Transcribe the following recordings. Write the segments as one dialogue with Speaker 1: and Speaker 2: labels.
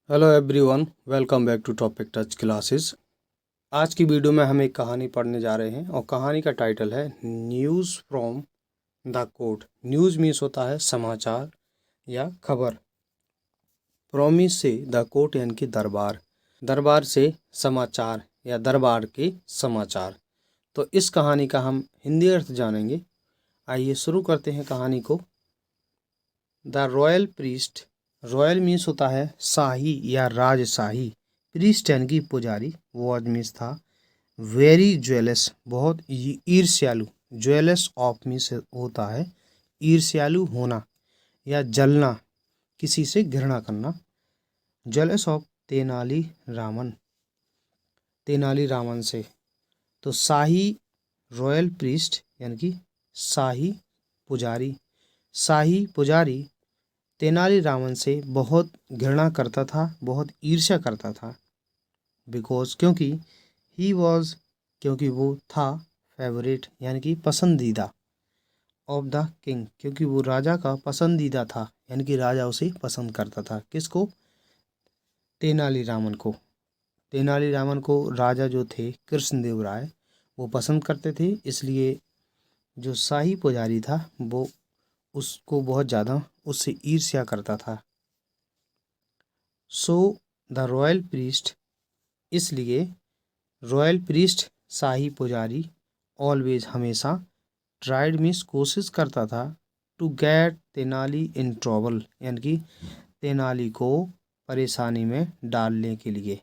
Speaker 1: Hello everyone, welcome back to topic touch classes. आज की video में हम एक कहानी पढ़ने जा रहे हैं और कहानी का टाइटल है news from the court. News means होता है समाचार या खबर। प्रोमिस से द कोर्ट यानी कि दरबार, दरबार से समाचार या दरबार के समाचार। तो इस कहानी का हम हिंदी अर्थ जानेंगे। आइए शुरू करते हैं कहानी को। The royal priest, royal means होता है शाही या राजशाही, प्रीस्ट यानी कि पुजारी, वॉज मीन्स था, वेरी ज्वेलस बहुत ईर्ष्यालु, ज्वेलस ऑफ मीन्स होता है ईर्ष्यालु होना या जलना, किसी से घृणा करना। जेलस ऑफ तेनाली रामन, तेनाली रामन से। तो शाही रॉयल प्रीस्ट यानी कि शाही पुजारी, शाही पुजारी तेनाली रामन से बहुत घृणा करता था, बहुत ईर्ष्या करता था। बिकॉज क्योंकि ही वॉज, क्योंकि वो था, फेवरेट यानी कि पसंदीदा, ऑफ द किंग क्योंकि वो राजा का पसंदीदा था, यानी कि राजा उसे पसंद करता था। किसको? तेनालीरामन को। तेनालीरामन को राजा जो थे कृष्णदेव राय वो पसंद करते थे, इसलिए जो शाही पुजारी था वो उसको बहुत ज़्यादा उससे ईर्ष्या करता था। सो द रॉयल प्रीस्ट, इसलिए रॉयल प्रीस्ट शाही पुजारी, ऑलवेज हमेशा, ट्राइड मीन्स कोशिश करता था, to get Tenali in trouble यानी कि तेनाली को परेशानी में डालने के लिए,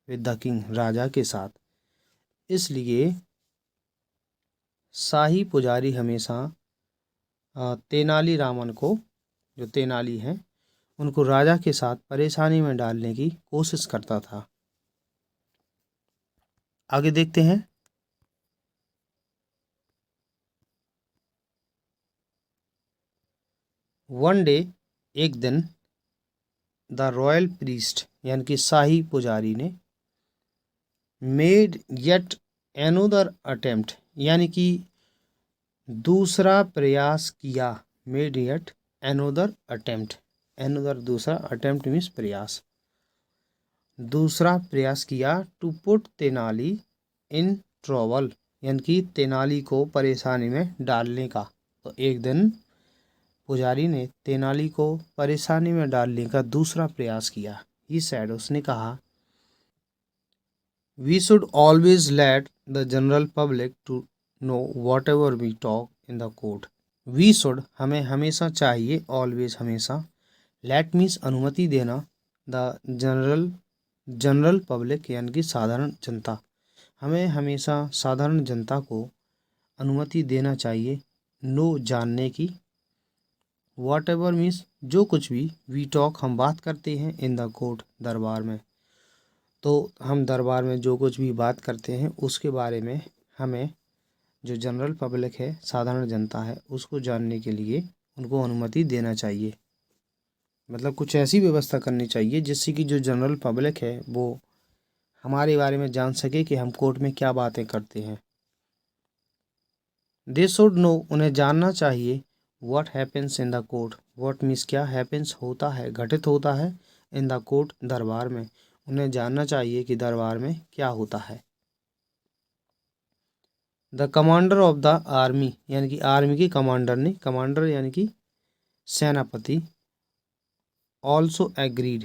Speaker 1: विद द किंग राजा के साथ। इसलिए शाही पुजारी हमेशा तेनाली रामन को, जो तेनाली हैं, उनको राजा के साथ परेशानी में डालने की कोशिश करता था। आगे देखते हैं। वन डे, एक दिन, द रॉयल प्रीस्ट यानी कि शाही पुजारी ने मेड येट एनोदर अटेम्प्ट यानी कि दूसरा प्रयास किया। Made yet another attempt, another दूसरा, अटेम्प्ट मीन्स प्रयास, दूसरा प्रयास किया, to put Tenali in trouble यानी कि तेनाली को परेशानी में डालने का। तो एक दिन पुजारी ने तेनाली को परेशानी में डालने का दूसरा प्रयास किया। ही सैड, उसने कहा, we should always let the general public to know whatever we talk in the court. We should, हमें हमेशा चाहिए, ऑलवेज हमेशा, लेट मीन्स अनुमति देना, द जनरल, जनरल पब्लिक यानी कि साधारण जनता, हमें हमेशा साधारण जनता को अनुमति देना चाहिए, नो जानने की, वॉट एवर मीन्स जो कुछ भी, वी टॉक हम बात करते हैं, इन द कोर्ट दरबार में, तो हम दरबार में जो कुछ भी बात करते हैं उसके बारे में हमें, जो जनरल पब्लिक है, साधारण जनता है, उसको जानने के लिए उनको अनुमति देना चाहिए। मतलब कुछ ऐसी व्यवस्था करनी चाहिए जिससे कि जो जनरल पब्लिक है वो हमारे बारे में जान सके कि हम कोर्ट में क्या बातें करते हैं। दे शुड नो, उन्हें जानना चाहिए, what happens in the court, what means क्या, हैपन्स होता है, घटित होता है, इन द कोर्ट दरबार में, उन्हें जानना चाहिए कि दरबार में क्या होता है। The commander of the army यानी कि आर्मी के कमांडर ने, कमांडर यानी कि सेनापति, ऑल्सो एग्रीड,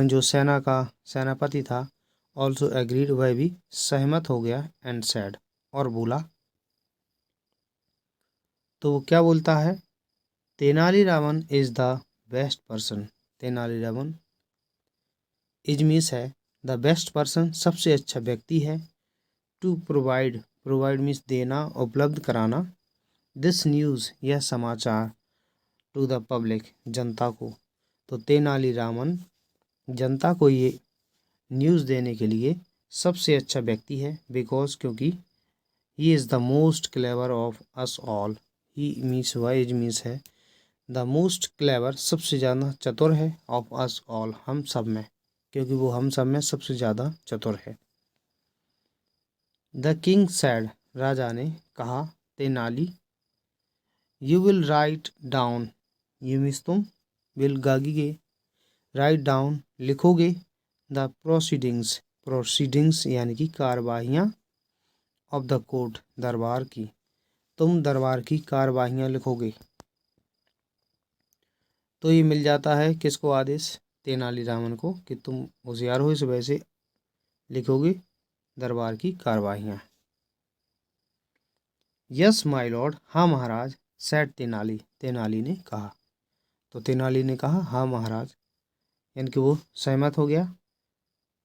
Speaker 1: जो सेना का सेनापति था, ऑल्सो एग्रीड, वह भी सहमत हो गया, एंड सैड, और बोला। तो वो क्या बोलता है? Tenali Raman is the best person, Tenali Raman is means है, द बेस्ट पर्सन सबसे अच्छा व्यक्ति है, टू प्रोवाइड, प्रोवाइड मीन्स देना, उपलब्ध कराना, दिस न्यूज़ यह समाचार, टू द पब्लिक जनता को। तो तेनालीरामन जनता को ये न्यूज़ देने के लिए सबसे अच्छा व्यक्ति है, बिकॉज क्योंकि he is the most clever of us all, he means wise means है, द मोस्ट क्लेवर सबसे ज़्यादा चतुर है, ऑफ अस ऑल हम सब में, क्योंकि वो हम सब में सबसे ज़्यादा चतुर है। द किंग सैड, राजा ने कहा, Tenali, you will write down, you means तुम, विल गागीगे, राइट डाउन लिखोगे, द प्रोसीडिंग्स यानी कि कार्यवाहियाँ, ऑफ द कोर्ट दरबार की, तुम दरबार की कार्यवाहियाँ लिखोगे। तो ये मिल जाता है किसको आदेश, तेनालीरामन को, कि तुम होशियार हो, इस वजह से लिखोगे दरबार की कार्यवाहियाँ। यस माय लॉर्ड, हाँ महाराज, सेड तेनाली, तेनाली ने कहा। तो तेनाली ने कहा हाँ महाराज, यानी कि वो सहमत हो गया।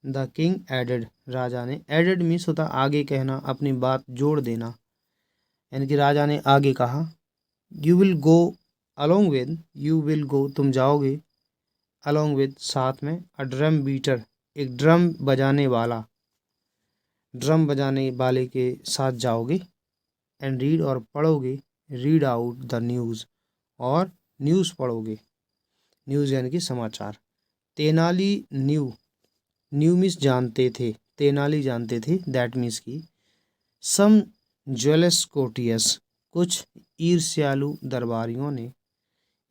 Speaker 1: द किंग एडेड, राजा ने, एडेड मीन्स होता आगे कहना, अपनी बात जोड़ देना, यानी कि राजा ने आगे कहा। You will go along with, you will go तुम जाओगे, अलोंग विद साथ में, अ ड्रम बीटर एक ड्रम बजाने वाला, ड्रम बजाने वाले के साथ जाओगे, एंड रीड और पढ़ोगे, रीड आउट द न्यूज़ और न्यूज़ पढ़ोगे, न्यूज़ यानी कि समाचार। तेनाली न्यू, न्यू मीन्स जानते थे, तेनाली जानते थे, दैट मीन्स की सम ज्वेलस कोटियस, कुछ ईर्ष्यालु दरबारियों ने,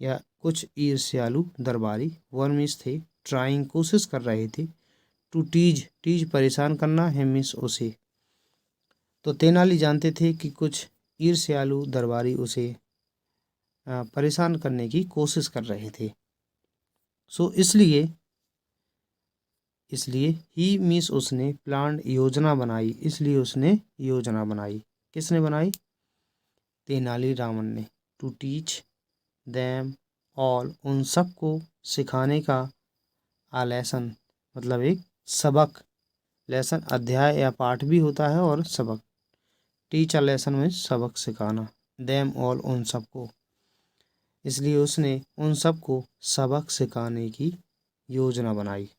Speaker 1: या कुछ ईर्ष्यालु दरबारी, वन मीन्स थे, ट्राइंग कोशिश कर रहे थे, टू टीज, टीज परेशान करना है, मीन्स उसे। तो तेनाली जानते थे कि कुछ ईर्ष्यालु दरबारी उसे परेशान करने की कोशिश कर रहे थे। सो इसलिए ही मीन्स उसने, प्लान योजना बनाई, इसलिए उसने योजना बनाई। किसने बनाई, तेनालीरामन ने। टू टीच देम ऑल, उन सबको सिखाने का, आ लेसन मतलब एक सबक, लेसन अध्याय या पाठ भी होता है, और सबक, टीच अ लेसन में सबक सिखाना, देम ऑल उन सबको, इसलिए उसने उन सबको सबक सिखाने की योजना बनाई।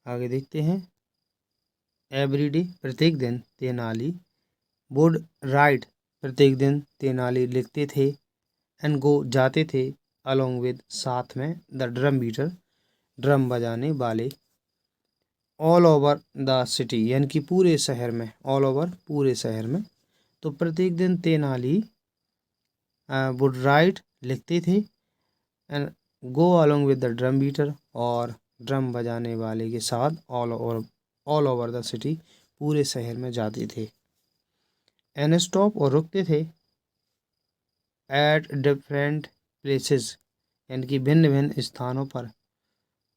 Speaker 1: आगे देखते हैं। एवरीडे प्रत्येक दिन, तेनाली वुड राइट प्रत्येक दिन तेनाली लिखते थे, एंड गो जाते थे, अलोंग विद साथ में, द ड्रम बीटर ड्रम बजाने वाले, ऑल ओवर द सिटी यानी कि पूरे शहर में, ऑल ओवर पूरे शहर में। तो प्रत्येक दिन तेनाली वुड राइट लिखते थे, and go along with the drum beater और ड्रम बजाने वाले के साथ, ऑल ओवर द सिटी पूरे शहर में जाते थे, एंड स्टॉप और रुकते थे, एट डिफरेंट प्लेसेस यानी कि भिन्न भिन्न स्थानों पर,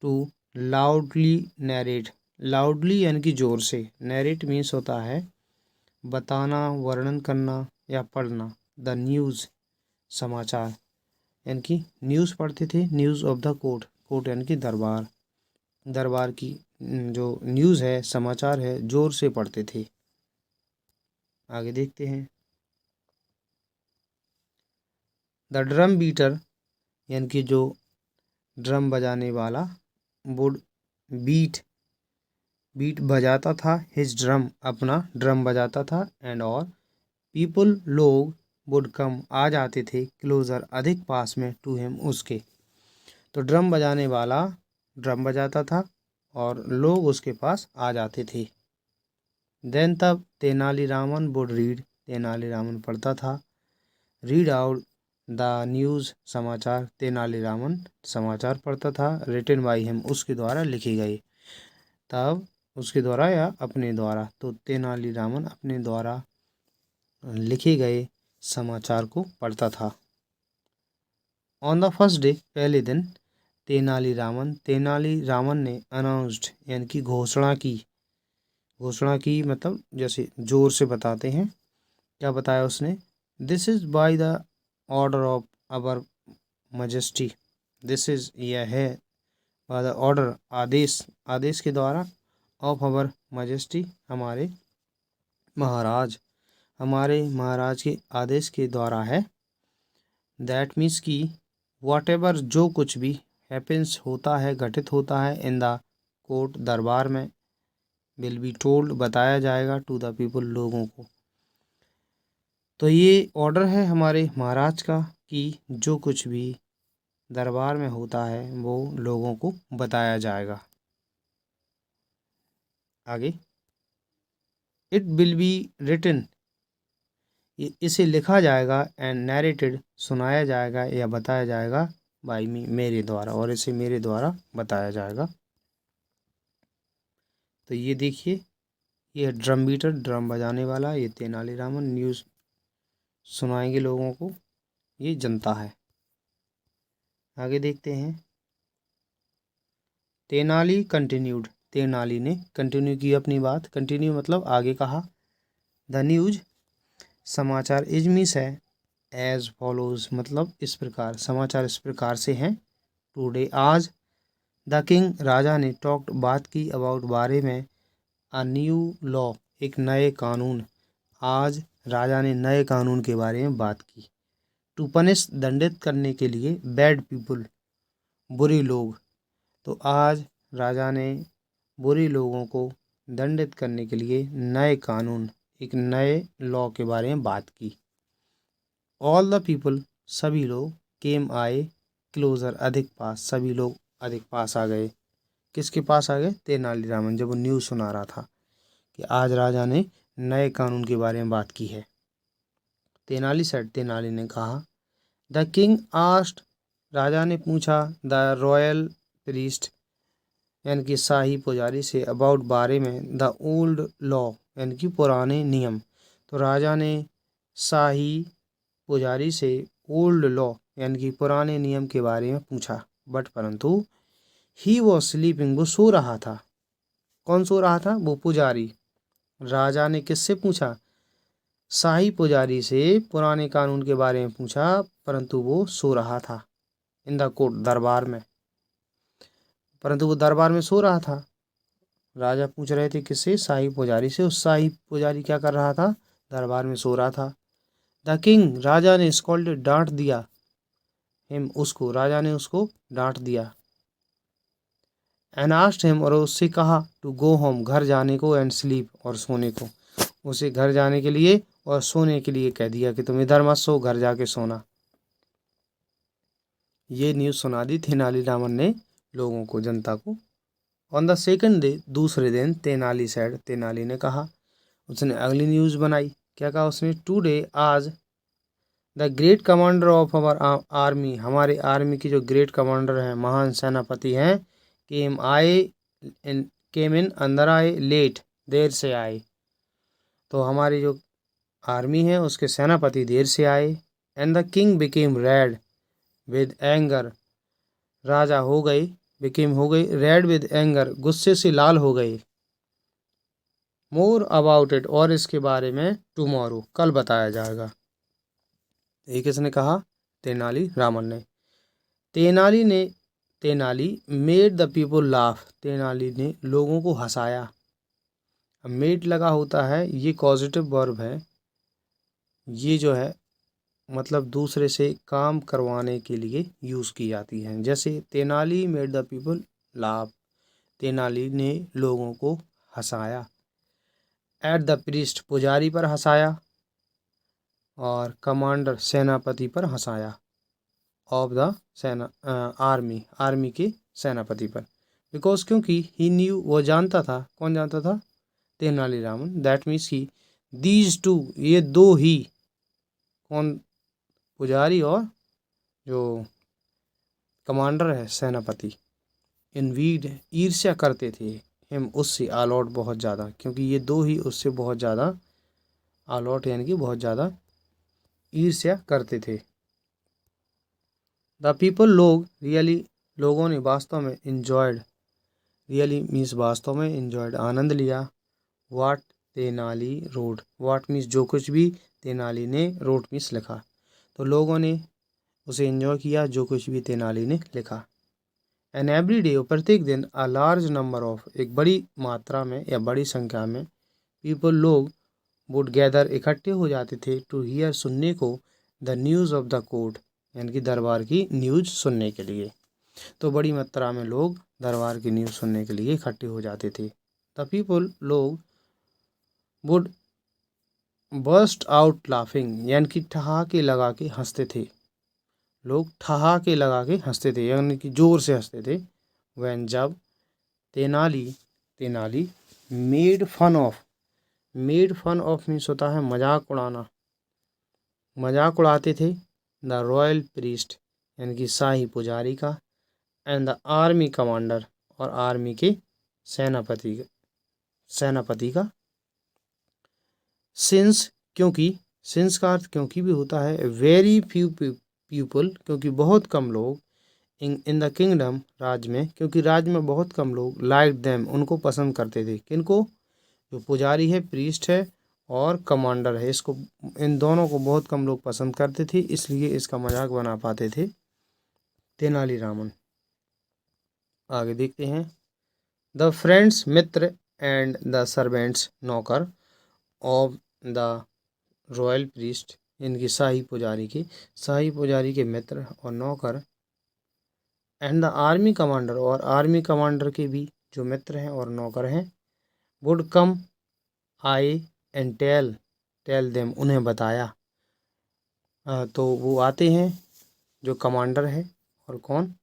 Speaker 1: टू लाउडली नैरेट, लाउडली यानी कि जोर से, नैरेट मीन्स होता है बताना, वर्णन करना या पढ़ना, द न्यूज़ समाचार, यानी कि न्यूज़ पढ़ते थे, news of the court, court यानी कि दरबार, दरबार की जो न्यूज़ है, समाचार है, जोर से पढ़ते थे। आगे देखते हैं। द ड्रम बीटर यानी कि जो ड्रम बजाने वाला, वुड बीट बजाता था, हिज ड्रम अपना ड्रम बजाता था, एंड और पीपल लोग वुड कम आ जाते थे, क्लोजर अधिक पास में, टू हिम उसके। तो ड्रम बजाने वाला ड्रम बजाता था और लोग उसके पास आ जाते थे। देन तब तेनालीरामन वुड रीड, तेनालीरामन पढ़ता था, रीड आउट द न्यूज़ समाचार, तेनालीरामन समाचार पढ़ता था, रिटन बाई हिम उसके द्वारा लिखे गए, तब उसके द्वारा या अपने द्वारा, तो तेनालीरामन अपने द्वारा लिखे गए समाचार को पढ़ता था। ऑन द फर्स्ट डे पहले दिन, तेनालीरामन ने अनाउंस्ड यानी कि घोषणा की, घोषणा की मतलब जैसे जोर से बताते हैं, क्या बताया उसने, this is by the order of our majesty, this is यह है, बाय द ऑर्डर आदेश, आदेश के द्वारा, ऑफ अवर मजेस्टी हमारे महाराज, हमारे महाराज के आदेश के द्वारा है, दैट मीन्स की वॉट एवर जो कुछ भी हैपेंस होता है, घटित होता है, इन द कोर्ट दरबार में, विल बी टोल्ड बताया जाएगा, टू द पीपल लोगों को। तो ये ऑर्डर है हमारे महाराज का कि जो कुछ भी दरबार में होता है वो लोगों को बताया जाएगा। आगे, इट विल बी रिटन, इसे लिखा जाएगा, एंड नैरेटेड सुनाया जाएगा या बताया जाएगा, बाई मी, मेरे द्वारा, और इसे मेरे द्वारा बताया जाएगा। तो ये देखिए, ये ड्रम बीटर, ड्रम बजाने वाला, ये तेनालीरामन न्यूज़ सुनाएंगे लोगों को, ये जनता है। आगे देखते हैं। तेनाली कंटिन्यूड, तेनाली ने कंटिन्यू की अपनी बात। कंटिन्यू मतलब आगे कहा। द न्यूज, समाचार, इज मीन्स है एज फॉलोज मतलब इस प्रकार, समाचार इस प्रकार से हैं। टुडे, आज। द किंग, राजा ने टॉक्ड, बात की, अबाउट, बारे में, अ न्यू लॉ, एक नए कानून। आज राजा ने नए कानून के बारे में बात की। टू पनिश, दंडित करने के लिए, बैड पीपुल, बुरे लोग। तो आज राजा ने बुरे लोगों को दंडित करने के लिए नए कानून, एक नए लॉ के बारे में बात की। ऑल द पीपल, सभी लोग, केम आए, क्लोजर, अधिक पास, सभी लोग अधिक पास आ गए। किसके पास आ गए? तेनालीरामन, जब वो न्यूज़ सुना रहा था कि आज राजा ने नए कानून के बारे में बात की है। तेनाली सेड, तेनाली ने कहा। द किंग आस्ट, राजा ने पूछा, द रॉयल प्रीस्ट, यानी कि शाही पुजारी से, अबाउट, बारे में, द ओल्ड लॉ, यानी कि पुराने नियम। तो राजा ने शाही पुजारी से ओल्ड लॉ यानी कि पुराने नियम के बारे में पूछा। बट परंतु ही वॉज स्लीपिंग, वो सो रहा था। कौन सो रहा था? वो पुजारी। राजा ने किससे पूछा? शाही पुजारी से पुराने कानून के बारे में पूछा, परंतु वो सो रहा था। इन द कोर्ट, दरबार में, परंतु वो दरबार में सो रहा था। राजा पूछ रहे थे किससे? शाही पुजारी से। उस शाही पुजारी क्या कर रहा था? दरबार में सो रहा था। द किंग, राजा ने स्कॉल्डेड, डांट दिया, हिम, उसको, राजा ने उसको डांट दिया। एंड आस्क्ड हिम, और उससे कहा, टू गो होम, घर जाने को, एंड स्लीप, और सोने को। उसे घर जाने के लिए और सोने के लिए कह दिया कि तुम इधर मत सो, घर जाके सोना। ये न्यूज़ सुना दी तेनालीरामन ने लोगों को, जनता को। ऑन द सेकंड डे, दूसरे दिन, तेनाली सेड, तेनाली ने कहा, उसने अगली न्यूज़ बनाई। क्या कहा उसने? टुडे, आज। The great commander of our army, हमारे आर्मी की जो ग्रेट कमांडर हैं, महान सेनापति हैं, केम आए, केम इन, अंदर आए, लेट, देर से आए। तो हमारी जो आर्मी है उसके सेनापति देर से आए। And the king became red with anger, राजा हो गए, बिकेम हो गए, रेड विद एंगर, गुस्से से लाल हो गए। मोर अबाउट इट, और इसके बारे में, टुमारो, कल बताया जाएगा। ये किसने कहा? तेनाली रामन ने। Tenali made the people laugh, Tenali ने लोगों को हंसाया। अब मेड लगा होता है, ये पॉजिटिव वर्ब है। ये जो है मतलब दूसरे से काम करवाने के लिए यूज़ की जाती है। जैसे Tenali made the people laugh, Tenali ने लोगों को हंसाया। एट द प्रीस्ट, पुजारी पर हंसाया, और कमांडर, सेनापति पर हंसाया। ऑफ द सेना, आर्मी, आर्मी के सेनापति पर। बिकॉज, क्योंकि, ही न्यू, वो जानता था। कौन जानता था? तेनालीरामन। दैट मीन्स की, दीज टू, ये दो ही, कौन? पुजारी और जो कमांडर है, सेनापति, इनवीड, ईर्ष्या करते थे, हिम, उससे, अलॉट, बहुत ज़्यादा, क्योंकि ये दो ही उससे बहुत ज़्यादा, अलॉट यानी कि बहुत ज़्यादा ईर्ष्या करते थे। द पीपल, लोग, रियली, लोगों ने वास्तव में, इंजॉयड, रियली मीन्स वास्तव में, इंजॉयड, आनंद लिया। वाट, तेनाली रोड, वाट मीन्स जो कुछ भी तेनाली ने, रोड मीन्स लिखा। तो लोगों ने उसे एंजॉय किया, जो कुछ भी तेनाली ने लिखा। एन एवरी डे, प्रत्येक दिन, अ लार्ज नंबर ऑफ, एक बड़ी मात्रा में या बड़ी संख्या में, पीपल, लोग, वुड गैदर, इकट्ठे हो जाते थे, टू हियर, सुनने को, the news of the court, यानी कि दरबार की न्यूज़ सुनने के लिए। तो बड़ी मात्रा में लोग दरबार की न्यूज़ सुनने के लिए इकट्ठे हो जाते थे। द पीपल, लोग, वुड बर्स्ट आउट लाफिंग, यानी कि ठहाके लगा के हंसते थे। लोग ठहाके लगा के हंसते थे, यानी कि जोर से हंसते थे। वैन, जब, Tenali, Tenali, made fun of, made fun of means होता है मजाक उड़ाना, मजाक उड़ाते थे। द रॉयल प्रीस्ट, यानी कि शाही पुजारी का, एंड द आर्मी कमांडर और आर्मी के सेनापति का। सिंस क्योंकि, सिंस का अर्थ क्योंकि भी होता है। वेरी फ्यू पीपल क्योंकि बहुत कम लोग, इन द किंगडम राज्य में, क्योंकि राज्य में बहुत कम लोग, लाइक देम उनको पसंद करते थे। किनको? जो पुजारी है, प्रीस्ट है और कमांडर है, इसको, इन दोनों को बहुत कम लोग पसंद करते थे, इसलिए इसका मजाक बना पाते थे तेनालीरामन। आगे देखते हैं। The friends Mitra and the servants नौकर ऑफ द रॉयल प्रीस्ट, इनकी शाही पुजारी के मित्र और नौकर, एंड द आर्मी कमांडर और आर्मी कमांडर के भी जो मित्र हैं और नौकर हैं, वुड कम आए एंड टेल देम उन्हें बताया। तो वो आते हैं, जो कमांडर है और कौन,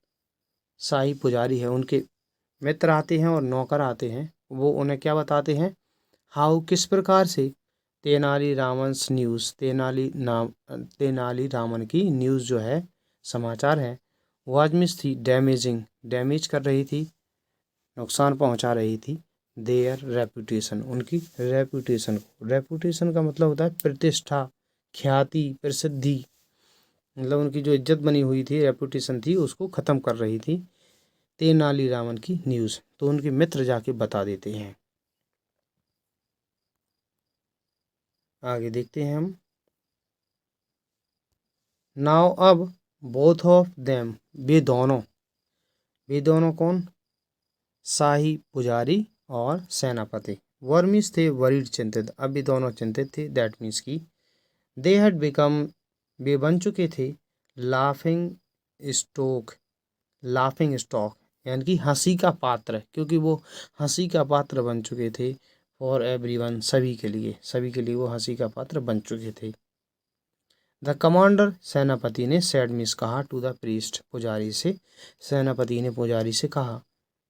Speaker 1: शाही पुजारी है, उनके मित्र आते हैं और नौकर आते हैं, वो उन्हें क्या बताते हैं, हाउ किस प्रकार से, तेनालीरामन्स न्यूज़, तेनालीरामन की न्यूज़ जो है, समाचार है, वाज मिस थी डैमेजिंग, डैमेज कर रही थी, नुकसान पहुंचा रही थी, देयर रेपुटेशन, उनकी रेपुटेशन को। रेपुटेशन का मतलब होता है प्रतिष्ठा, ख्याति, प्रसिद्धि, मतलब उनकी जो इज्जत बनी हुई थी, रेपुटेशन थी, उसको ख़त्म कर रही थी तेनालीरामन की न्यूज़। तो उनके मित्र जाके बता देते हैं। आगे देखते हैं हम। नाउ अब बोथ ऑफ देम, वे दोनों कौन, शाही पुजारी और सेनापति, वर्मिस थे वरीड चिंतित, अब भी दोनों चिंतित थे, दैट मीन्स की दे हैड बिकम, वे बन चुके थे, लाफिंग स्टॉक यानी कि हंसी का पात्र, क्योंकि वो हंसी का पात्र बन चुके थे, फॉर एवरीवन, सभी के लिए वो हंसी का पात्र बन चुके थे। द कमांडर, सेनापति ने, सैड मीन्स कहा, टू द प्रीस्ट, पुजारी से, सेनापति ने पुजारी से कहा,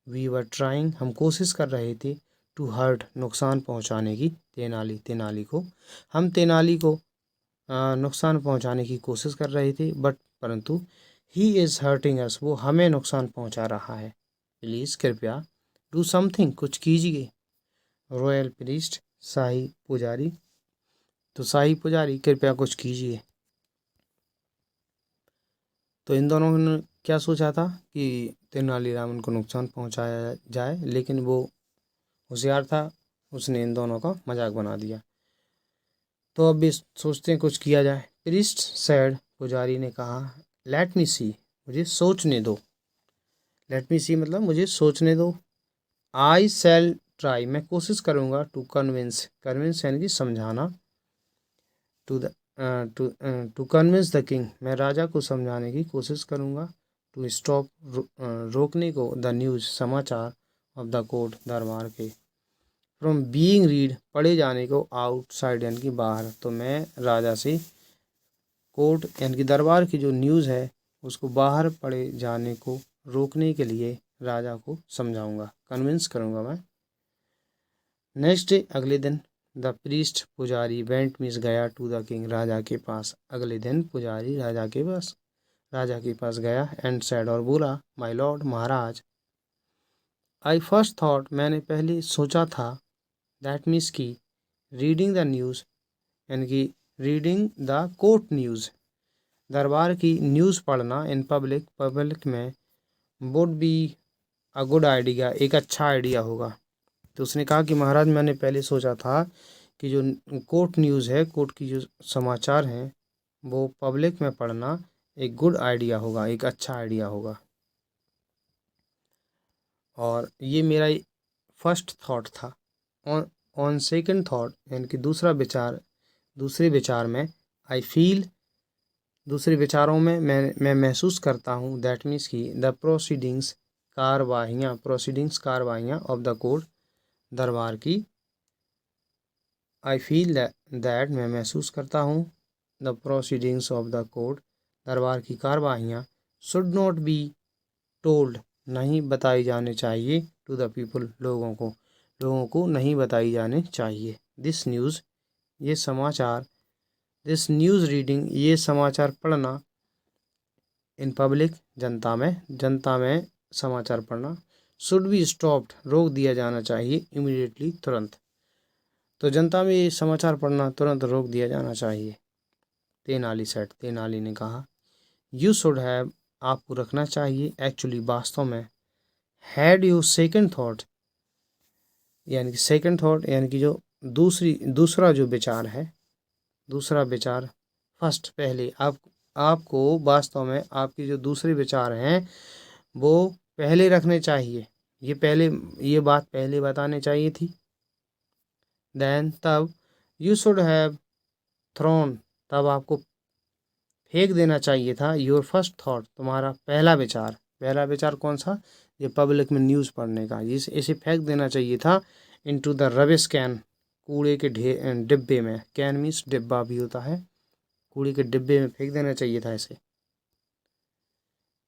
Speaker 1: वी वर ट्राइंग, हम कोशिश कर रहे थे, टू हर्ट, नुकसान पहुंचाने की, तेनाली को, हम तेनाली को नुकसान पहुंचाने की कोशिश कर रहे थे, परंतु ही इज़ हर्टिंग अस, वो हमें नुकसान पहुंचा रहा है, प्लीज़ कृपया, डू समथिंग, कुछ कीजिए, रॉयल प्रीस्ट, शाही पुजारी, तो शाही पुजारी कृपया कुछ कीजिए। तो इन दोनों ने क्या सोचा था कि तेनालीरामन को नुकसान पहुंचाया जाए, लेकिन वो होशियार था, उसने इन दोनों का मजाक बना दिया। तो अब भी सोचते हैं कुछ किया जाए। प्रीस्ट सैड, पुजारी ने कहा, लेट मी सी, मुझे सोचने दो, लेट मी सी मतलब मुझे सोचने दो, आई शैल ट्राई, मैं कोशिश करूँगा, टू कन्विंस यानी कि समझाना, to the to convince the king, मैं राजा को समझाने की कोशिश करूँगा, टू स्टॉप, रोकने को, द न्यूज़, समाचार, ऑफ द कोर्ट, दरबार के, फ्रॉम बीइंग रीड, पढ़े जाने को, आउटसाइड यानी कि बाहर, तो मैं राजा से कोर्ट यानी कि दरबार की जो न्यूज़ है उसको बाहर पढ़े जाने को रोकने के लिए राजा को समझाऊंगा, कन्विंस करूंगा मैं। नेक्स्ट डे, अगले दिन, द प्रीस्ट, पुजारी, वेंट मीन्स गया, टू द किंग, राजा के पास, अगले दिन पुजारी राजा के पास गया, एंड सैड, और बोला, my Lord, Maharaj, I first thought, मैंने पहले सोचा था, दैट मीन्स की, रीडिंग द न्यूज़ यानी कि रीडिंग द कोर्ट न्यूज़, दरबार की न्यूज़ पढ़ना, इन पब्लिक में, would be a good idea, एक अच्छा आइडिया होगा। तो उसने कहा कि महाराज, मैंने पहले सोचा था कि जो कोर्ट न्यूज़ है, कोर्ट की जो समाचार हैं, वो पब्लिक में पढ़ना एक गुड आइडिया होगा, एक अच्छा आइडिया होगा। और ये मेरा फर्स्ट थॉट था। ऑन सेकंड थॉट यानी कि दूसरे विचार में, आई फील, दूसरे विचारों में मैं महसूस करता हूँ, दैट मीन्स की, द कार्रवाइयाँ ऑफ द कोर्ट, दरबार की, आई फील दैट, मैं महसूस करता हूँ, the proceedings of the court, दरबार की कार्रवाइयाँ, शुड नॉट बी टोल्ड, नहीं बताई जाने चाहिए, टू द पीपल, लोगों को नहीं बताई जाने चाहिए, दिस न्यूज़, ये समाचार, दिस न्यूज़ रीडिंग, ये समाचार पढ़ना, इन पब्लिक, जनता में समाचार पढ़ना। शुड बी स्टॉप्ड, रोक दिया जाना चाहिए। इमीडिएटली, तुरंत। तो जनता में समाचार पढ़ना तुरंत रोक दिया जाना चाहिए। तेनाली सेड, तेनाली ने कहा। यू शुड हैव, आपको रखना चाहिए। एक्चुअली, वास्तव में। हैड यू सेकंड थॉट, यानी कि सेकंड थॉट यानी कि जो दूसरा जो विचार है, दूसरा विचार फर्स्ट, पहले। आपको वास्तव में आपकी जो दूसरे विचार हैं वो पहले रखने चाहिए। ये बात पहले बतानी चाहिए थी। देन, तब। यू शुड हैव थ्रोन, तब आपको फेंक देना चाहिए था। योर फर्स्ट थॉट, तुम्हारा पहला विचार। पहला विचार कौन सा? ये पब्लिक में न्यूज़ पढ़ने का। इसे फेंक देना चाहिए था इनटू द रबिश कैन, कूड़े के डिब्बे में। कैन मीन्स डिब्बा भी होता है। कूड़े के डिब्बे में फेंक देना चाहिए था इसे।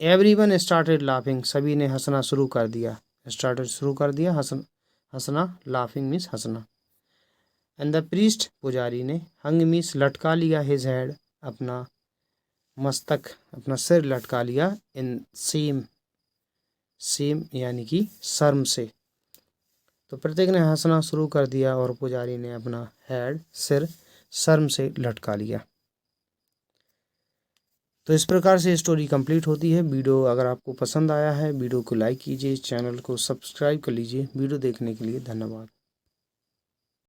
Speaker 1: एवरीवन स्टार्टेड लाफिंग, सभी ने हंसना शुरू कर दिया। स्टार्टेड, शुरू कर दिया, हंसना। लाफिंग मीन्स हंसना। एंड द प्रीस्ट, पुजारी ने। हंग मीन्स लटका लिया। हिज हेड, अपना मस्तक, अपना सिर लटका लिया। इन सेम यानी कि शर्म से। तो प्रत्येक ने हंसना शुरू कर दिया और पुजारी ने अपना हेड, सिर, शर्म से लटका लिया। तो इस प्रकार से स्टोरी कंप्लीट होती है। वीडियो अगर आपको पसंद आया है, वीडियो को लाइक कीजिए, चैनल को सब्सक्राइब कर लीजिए। वीडियो देखने के लिए धन्यवाद।